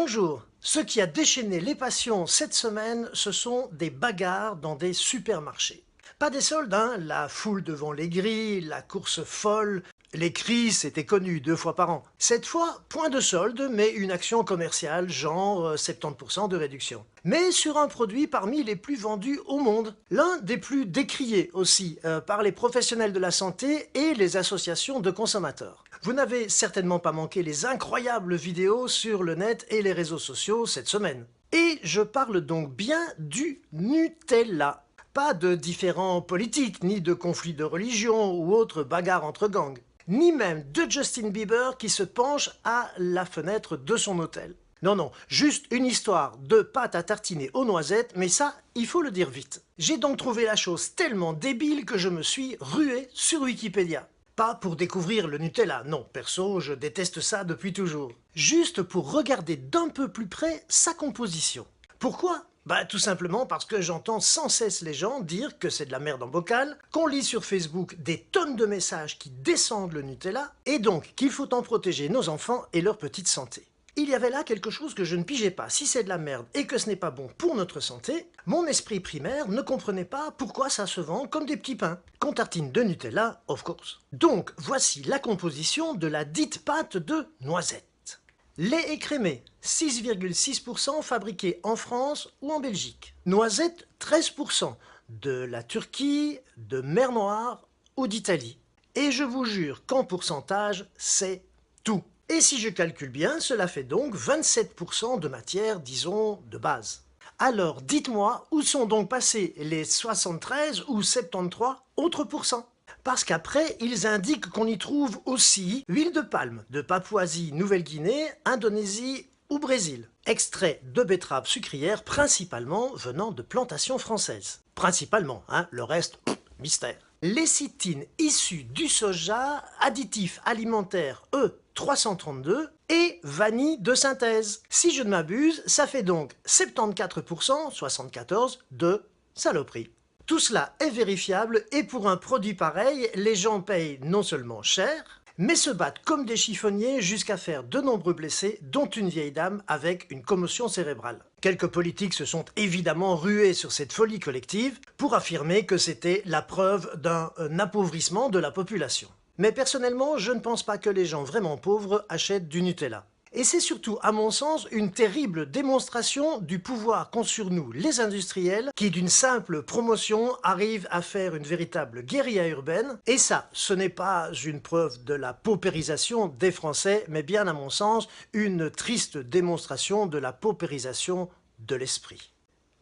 Bonjour. Ce qui a déchaîné les passions cette semaine, ce sont des bagarres dans des supermarchés. Pas des soldes, hein, la foule devant les grilles, la course folle, les cris, c'était connu 2 fois par an. Cette fois, point de solde, mais une action commerciale, genre 70% de réduction. Mais sur un produit parmi les plus vendus au monde. L'un des plus décriés aussi par les professionnels de la santé et les associations de consommateurs. Vous n'avez certainement pas manqué les incroyables vidéos sur le net et les réseaux sociaux cette semaine. Et je parle donc bien du Nutella. Pas de différends politiques, ni de conflits de religion ou autres bagarres entre gangs. Ni même de Justin Bieber qui se penche à la fenêtre de son hôtel. Non, non, juste une histoire de pâte à tartiner aux noisettes, mais ça, il faut le dire vite. J'ai donc trouvé la chose tellement débile que je me suis rué sur Wikipédia. Pas pour découvrir le Nutella, non, perso, je déteste ça depuis toujours. Juste pour regarder d'un peu plus près sa composition. Pourquoi ? Bah tout simplement parce que j'entends sans cesse les gens dire que c'est de la merde en bocal, qu'on lit sur Facebook des tonnes de messages qui descendent le Nutella, et donc qu'il faut en protéger nos enfants et leur petite santé. Il y avait là quelque chose que je ne pigeais pas. Si c'est de la merde et que ce n'est pas bon pour notre santé, mon esprit primaire ne comprenait pas pourquoi ça se vend comme des petits pains. Qu'on tartine de Nutella, of course. Donc voici la composition de la dite pâte de noisettes. Lait écrémé, 6,6% fabriqué en France ou en Belgique. Noisettes, 13%, de la Turquie, de mer Noire ou d'Italie. Et je vous jure qu'en pourcentage, c'est tout. Et si je calcule bien, cela fait donc 27% de matière, disons, de base. Alors dites-moi, où sont donc passés les 73 ou 73 autres pourcents ? Parce qu'après, ils indiquent qu'on y trouve aussi huile de palme de Papouasie, Nouvelle-Guinée, Indonésie ou Brésil. Extrait de betterave sucrière principalement venant de plantations françaises. Principalement, hein, le reste, mystère. Lécithine issue du soja, additif alimentaire E332 et vanille de synthèse. Si je ne m'abuse, ça fait donc 74%, 74% de saloperie. Tout cela est vérifiable et pour un produit pareil, les gens payent non seulement cher, mais se battent comme des chiffonniers jusqu'à faire de nombreux blessés, dont une vieille dame avec une commotion cérébrale. Quelques politiques se sont évidemment rués sur cette folie collective pour affirmer que c'était la preuve d'un appauvrissement de la population. Mais personnellement, je ne pense pas que les gens vraiment pauvres achètent du Nutella. Et c'est surtout, à mon sens, une terrible démonstration du pouvoir qu'ont sur nous les industriels qui, d'une simple promotion, arrivent à faire une véritable guérilla urbaine. Et ça, ce n'est pas une preuve de la paupérisation des Français, mais bien, à mon sens, une triste démonstration de la paupérisation de l'esprit.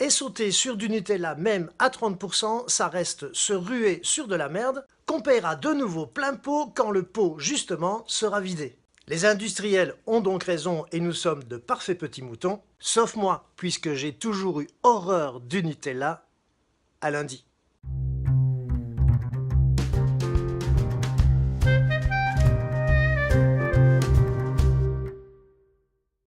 Et sauter sur du Nutella même à 30%, ça reste se ruer sur de la merde qu'on paiera de nouveau plein pot quand le pot, justement, sera vidé. Les industriels ont donc raison et nous sommes de parfaits petits moutons, sauf moi, puisque j'ai toujours eu horreur du Nutella. À lundi.